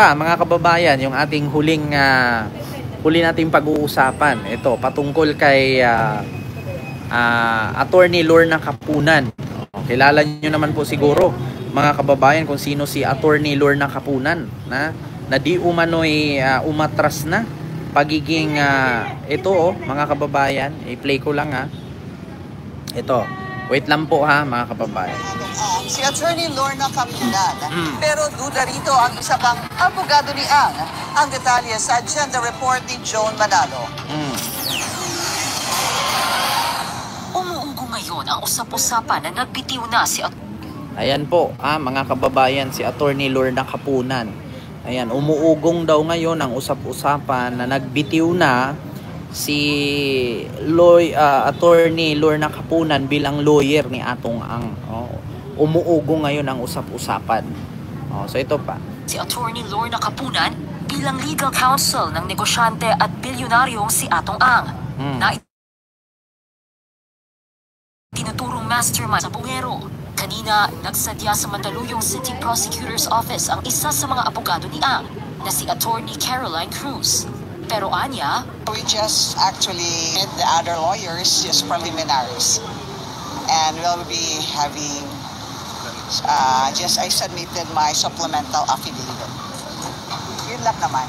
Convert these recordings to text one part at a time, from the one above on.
pa mga kababayan, yung ating huli nating pag-uusapan. Ito, patungkol kay Attorney Lorna Kapunan. Kilala nyo naman po siguro mga kababayan kung sino si Attorney Lorna Kapunan na di umano'y umatras na pagiging ito mga kababayan, i-play ko lang ito, wait lang po mga kababayan. Si Attorney Lorna Kapunan. Pero duda rito ang isa pang abogado ni ang detalye sa agenda report ni Joan Manalo. Umuunggo ngayon ang usap-usapan na nagbitiw na si Ayan po mga kababayan, si Attorney Lorna Kapunan. Ayan, umuugong daw ngayon ang usap-usapan na nagbitiw na si Attorney Lorna Kapunan bilang lawyer ni Atong Ang. Umuugong ngayon ang usap-usapan. So ito pa. Si Attorney Lorna Kapunan bilang legal counsel ng negosyante at bilyonaryong si Atong Ang. Na tinuturong mastermind sa bungero. Kanina, nagsadya sa Mandaluyong City Prosecutor's Office ang isa sa mga abogado ni Ang na si Attorney Caroline Cruz. Pero anya, We just actually met the other lawyers, just preliminaries. And we'll be having, I submitted my supplemental affidavit. Yun lang naman.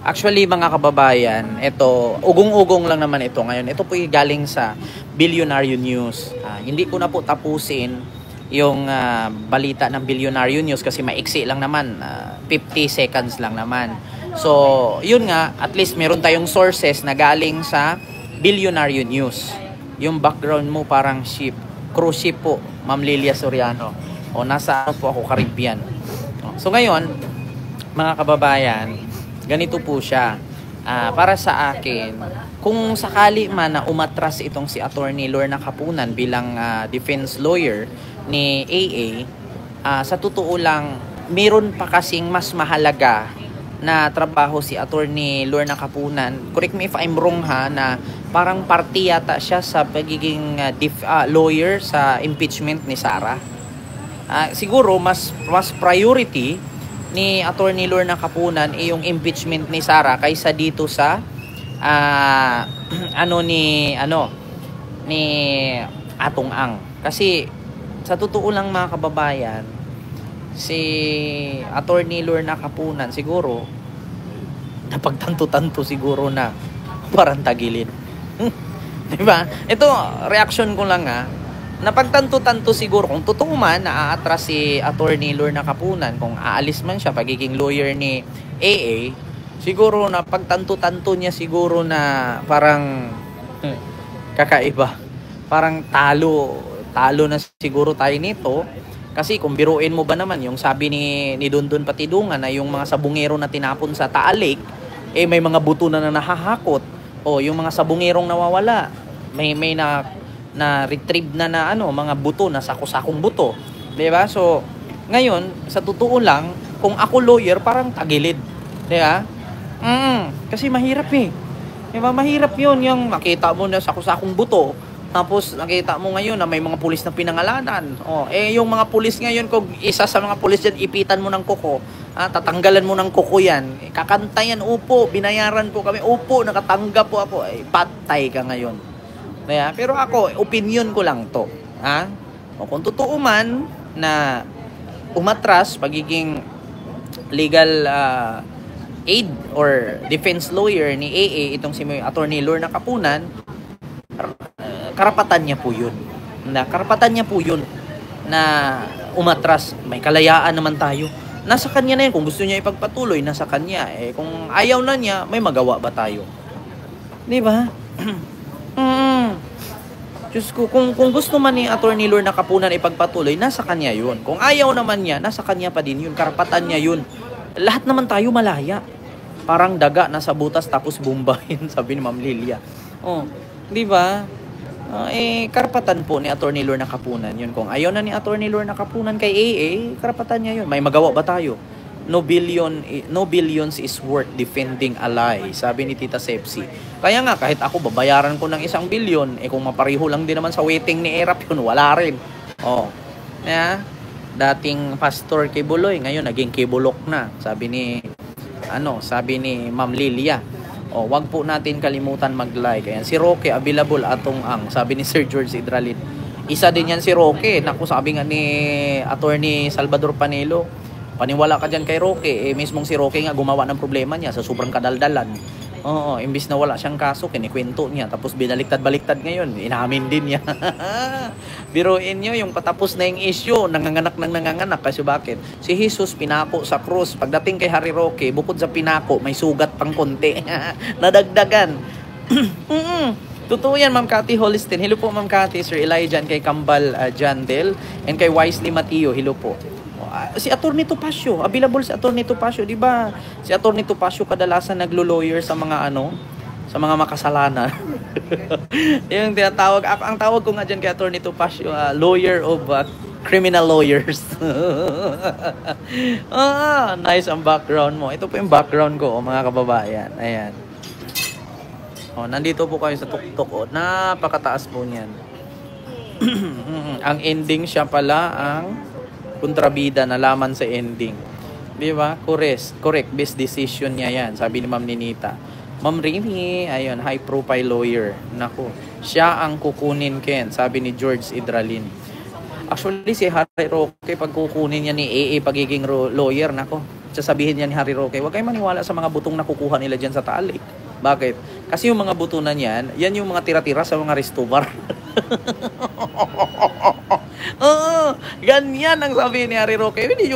Actually mga kababayan, ito, ugong-ugong lang naman ito ngayon. Ito po galing sa Bilyonaryo News. Hindi ko na po tapusin yung balita ng Bilyonaryo News kasi maiksi lang naman, 50 seconds lang naman. So, yun nga, at least meron tayong sources na galing sa Bilyonaryo News. Yung background mo parang ship, cruise ship po, Ma'am Lilia Soriano. O nasa po ako, Caribbean. So ngayon, mga kababayan, ganito po siya. Para sa akin, kung sakali man na umatras itong si Attorney Lorna Kapunan bilang defense lawyer ni AA, sa totoo lang, meron pa kasing mas mahalaga na trabaho si Attorney Lorna Kapunan. Correct me if I'm wrong na parang party yata siya sa pagiging lawyer sa impeachment ni Sara. Siguro mas priority ni Attorney Lorna Kapunan yung impeachment ni Sara kaysa dito sa ni Atong Ang. Kasi sa totoo lang mga kababayan, si Attorney Lorna Kapunan siguro napagtanto-tanto siguro na parang tagilid. Diba? Ito, reaction ko lang napagtanto-tanto siguro kung totoo man naaatras si Attorney Lorna Kapunan, kung aalis man siya pagiging lawyer ni AA, siguro napagtanto-tanto niya siguro na parang kakaiba. Parang talo na siguro tayo nito. Kasi kung biruin mo ba naman yung sabi ni Dondon Patidungan na yung mga sabungero na tinapon sa Taal Lake, may mga buto na nahahakot. O yung mga sabungerong nawawala, may na retrieve na mga buto na sako-sakong buto. 'Di ba? So ngayon, sa totoo lang, kung ako lawyer, parang tagilid. 'Di ba? Kasi mahirap 'Di ba? Mahirap 'yun yung makita mo na sako-sakong buto. Tapos nakita mo ngayon na may mga pulis na pinangalanan. Yung mga pulis ngayon, kung isa sa mga pulis diyan ipitan mo ng kuko, tatanggalan mo ng kuko yan. Kakanta yan, upo, binayaran po kami, upo, nakatanggap po ako. Patay ka ngayon. Pero ako, opinion ko lang to. Kung totoo man na umatras pagiging legal aid or defense lawyer ni AA, itong si Attorney Lorna Kapunan, karapatan niya po yun. Karapatan niya po yun na umatras. May kalayaan naman tayo. Nasa kanya na yun. Kung gusto niya ipagpatuloy, nasa kanya. Kung ayaw na niya, may magawa ba tayo? Di ba? Diyos ko, kung gusto man ni Attorney Lorna Kapunan ipagpatuloy, nasa kanya yun. Kung ayaw naman niya, nasa kanya pa din yun. Karapatan niya yun. Lahat naman tayo malaya. Parang daga nasa butas tapos bumbahin, sabi ni Ma'am Lilia. Di ba? Karapatan po ni Attorney Lorna Kapunan yun. Kung ayaw na ni Attorney Lorna Kapunan kay AA, karapatan niya yun. May magawa ba tayo? No billions is worth defending a lie, sabi ni Tita Sepsi. Kaya nga, kahit ako babayaran ko ng 1 bilyon, kung mapariho lang din naman sa waiting ni Erap yun, wala rin. Dating pastor Kibuloy, ngayon naging Kibulok na, sabi ni sabi ni Ma'am Lilia. Wag po natin kalimutan mag-like. Ayan, si Roque available atong ang, sabi ni Sir George Idralin. Isa din yan si Roque. Naku, sabi nga ni Attorney Salvador Panelo, paniwala ka dyan kay Roque. Mismong si Roque nga gumawa ng problema niya sa sobrang kadaldalan. Imbis na wala siyang kaso, kinikwento niya. Tapos binaliktad-baliktad ngayon. Inamin din niya. Biruin nyo, yung patapos na yung issue, nanganganak. Kasi bakit? Si Jesus pinako sa krus. Pagdating kay Harry Roque, bukod sa pinako, may sugat pang konti. Nadagdagan. Totoo yan, Ma'am Cathy Holliston. Hello po, Ma'am Cathy. Sir Elijah, kay Kambal Jandel, and kay Wisely Mateo. Hello po. Si Attorney Topacio, available si Attorney Topacio, di ba? Si Attorney Topacio kadalasan naglo-lawyer sa mga sa mga makasalanan. Yung tinatawag, ang tawag ko nga dyan kay Attorney Topacio, lawyer of criminal lawyers. Nice ang background mo. Ito po yung background ko, mga kababayan. Ayan. Nandito po kayo sa tuktok. Napakataas po niyan. Ang ending siya pala ang kontrabida na laman sa ending. Di ba? Correct. Best decision niya yan. Sabi ni Ma'am Ninita. Ma'am Rini, ayun, high profile lawyer. Naku, siya ang kukunin, Ken. Sabi ni George Idralin. Actually, si Harry Roque, pag kukunin niya ni AA pagiging lawyer, naku, sasabihin niya ni Harry Roque, huwag kayo maniwala sa mga butong nakukuha nila dyan sa talik. Bakit? Kasi yung mga buto na yan yung mga tira-tira sa mga restobar. Ganyan ang sabi ni Harry Roque. Hindi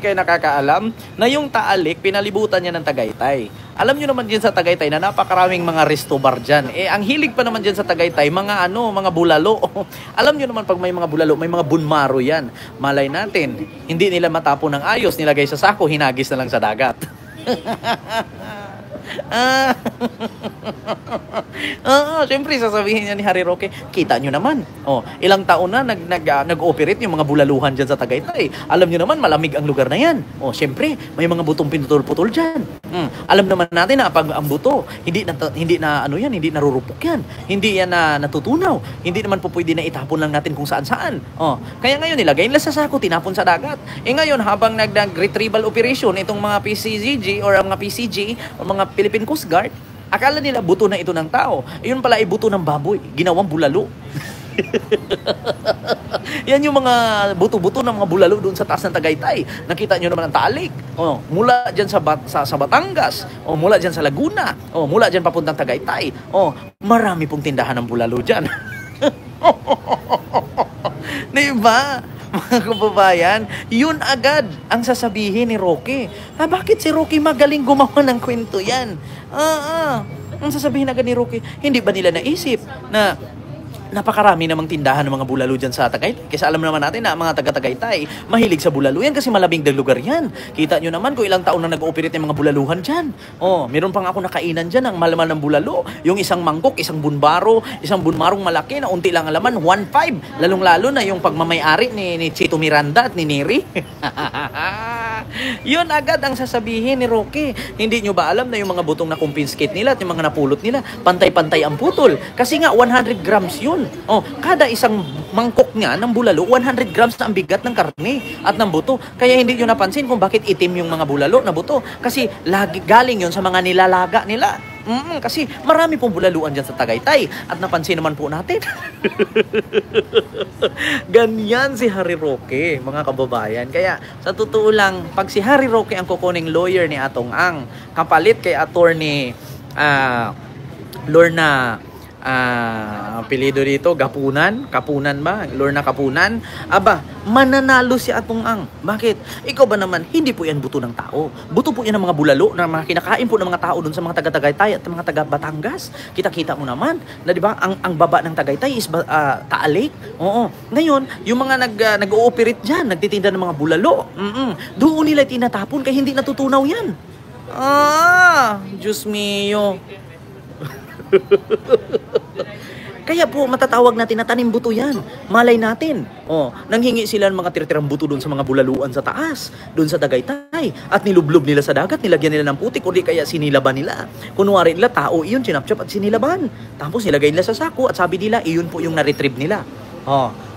kayo nakakaalam na yung Taalik, pinalibutan niya ng Tagaytay. Alam nyo naman dyan sa Tagaytay na napakaraming mga restobar dyan. Ang hilig pa naman dyan sa Tagaytay, mga bulalo. Alam nyo naman pag may mga bulalo, may mga bunmaro yan. Malay natin, hindi nila matapon ng ayos, nilagay sa sako, hinagis na lang sa dagat. Siyempre sasabihin niya ni Harry Roque, kita nyo naman, ilang taon na nag-operate yung mga bulaluhan dyan sa Tagaytay. Alam nyo naman, malamig ang lugar na yan. Siyempre, may mga butong pinutol-putol dyan. Alam naman natin na pag ang buto, hindi narurupok yan. Hindi yan na natutunaw. Hindi naman po pwede na itapon lang natin kung saan-saan. Kaya ngayon, nilagay nila sa sako, tinapon sa dagat. Ngayon, habang nag-retrieval operation, itong mga PCG or mga PCG o mga Philippine Coast Guard, akala nila buto na ito ng tao. Yun pala ay buto ng baboy. Ginawang bulalo. Yan yung mga buto-buto ng mga bulalo doon sa taas ng Tagaytay. Nakita nyo naman ang Taalik. Mula dyan sa Batangas. Mula dyan sa Laguna. Mula dyan papuntang Tagaytay. Marami pong tindahan ng bulalo dyan. Diba? Mga kababayan, yun agad ang sasabihin ni Roque. Bakit si Roque magaling gumawa ng kwento yan? Ang sasabihin agad ni Roque, hindi ba nila naisip na napakarami namang tindahan ng mga bulalo dyan sa Tagaytay? Kasi alam naman natin na mga taga-Tagaytay, mahilig sa bulalo yan kasi malamig na lugar yan. Kita nyo naman kung ilang taon na nag-ooperate ng mga bulaluhan dyan. Meron pang ako nakainan dyan ng malaman ng bulalo. Yung isang mangkok, isang bunmarong malaki na unti lang alaman, 1.5. Lalong-lalo na yung pagmamayari ni Chito Miranda at ni Neri. Yun agad ang sasabihin ni Roque. Hindi nyo ba alam na yung mga butong na confiscate nila at yung mga napulot nila, pantay-pantay ang putol. Kasi nga 100 grams yun. Kada isang mangkok niya ng bulalo, 100 grams na ang bigat ng karne at ng buto. Kaya hindi nyo napansin kung bakit itim yung mga bulalo na buto. Kasi galing yun sa mga nilalaga nila. Kasi marami pong bulaluan dyan sa Tagaytay. At napansin naman po natin. Ganyan si Harry Roque, mga kababayan. Kaya sa totoo lang, pag si Harry Roque ang kukuning lawyer ni Atong Ang, kapalit kay Attorney Lorna apelido dito, Kapunan ba? Lorna Kapunan. Mananalo si Atong Ang. Bakit? Ikaw ba naman, hindi po yan buto ng tao. Buto po yan ng mga bulalo na mga kinakain po ng mga tao doon sa mga taga-Tagaytay at mga taga-Batangas. Kita-kita mo naman na, di ba, ang baba ng Tagaytay is Taalik. Ngayon, yung mga nag-ooperate dyan, nagtitinda ng mga bulalo, doon nila tinatapon kaya hindi natutunaw yan. Diyos mio. Kaya po matatawag natin na tanim buto yan. Malay natin. Nanghingi sila ng mga tira-tirang buto doon sa mga bulaluan sa taas, doon sa Tagaytay. At nilublob nila sa dagat, nilagyan nila ng putik, o di kaya sinilaban nila. Kunwari nila, tao iyon, sinapchap at sinilaban. Tapos nilagay nila sa sako at sabi nila, iyon po yung na-retrieve nila.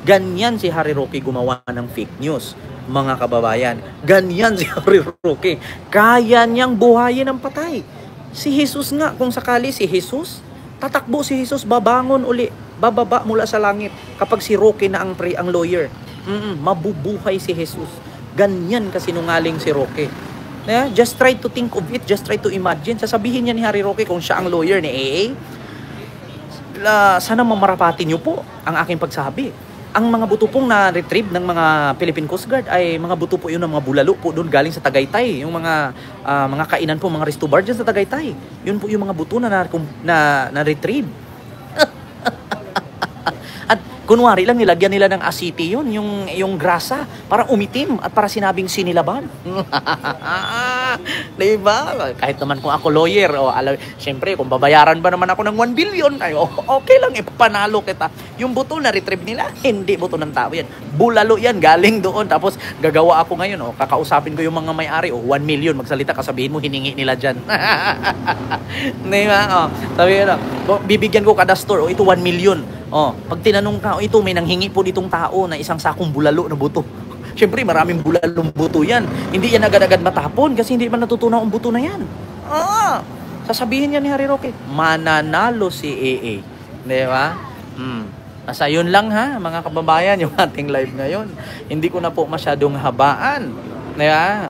Ganyan si Harry Roque gumawa ng fake news, mga kababayan. Ganyan si Harry Roque. Kaya niyang buhayin ang patay. Si Jesus nga, kung sakali si Jesus, tatakbo si Jesus, babangon uli, bababa mula sa langit kapag si Roque na ang lawyer. Mabubuhay si Jesus. Ganyan kasinungaling si Roque. Yeah, just try to think of it, just try to imagine. Sasabihin niya ni Harry Roque kung siya ang lawyer ni AA, sana mamarapati niyo po ang aking pagsabi. Ang mga buto pong na-retrieve ng mga Philippine Coast Guard ay mga buto po yun ng mga bulalo po doon galing sa Tagaytay. Yung mga kainan po, mga resto bar dyan sa Tagaytay. Yun po yung mga buto na-retrieve. At kunwari lang nilagyan nila ng asiti yun, yung grasa, para umitim at para sinabing sinilaban. Diba? Kahit naman kung ako lawyer, syempre kung babayaran ba naman ako ng 1 billion, okay lang, ipanalo kita. Yung buto na retrieve nila, hindi buto ng tao yan. Bulalo yan, galing doon. Tapos gagawa ako ngayon, kakausapin ko yung mga may-ari, 1 million, magsalita, kasabihin mo, hiningi nila dyan. Diba? Sabi bibigyan ko kada store, ito 1 million. Pag tinanong ka, ito may nanghingi po ditong tao na isang sakong bulalo na buto. Siyempre, maraming bulalong buto yan. Hindi yan agad-agad matapon kasi hindi man natutunaw ang buto na yan. Sasabihin niya ni Harry Roque, mananalo si AA. Di ba? Nasa yun lang ha, mga kababayan, yung ating live ngayon. Hindi ko na po masyadong habaan. Di ba?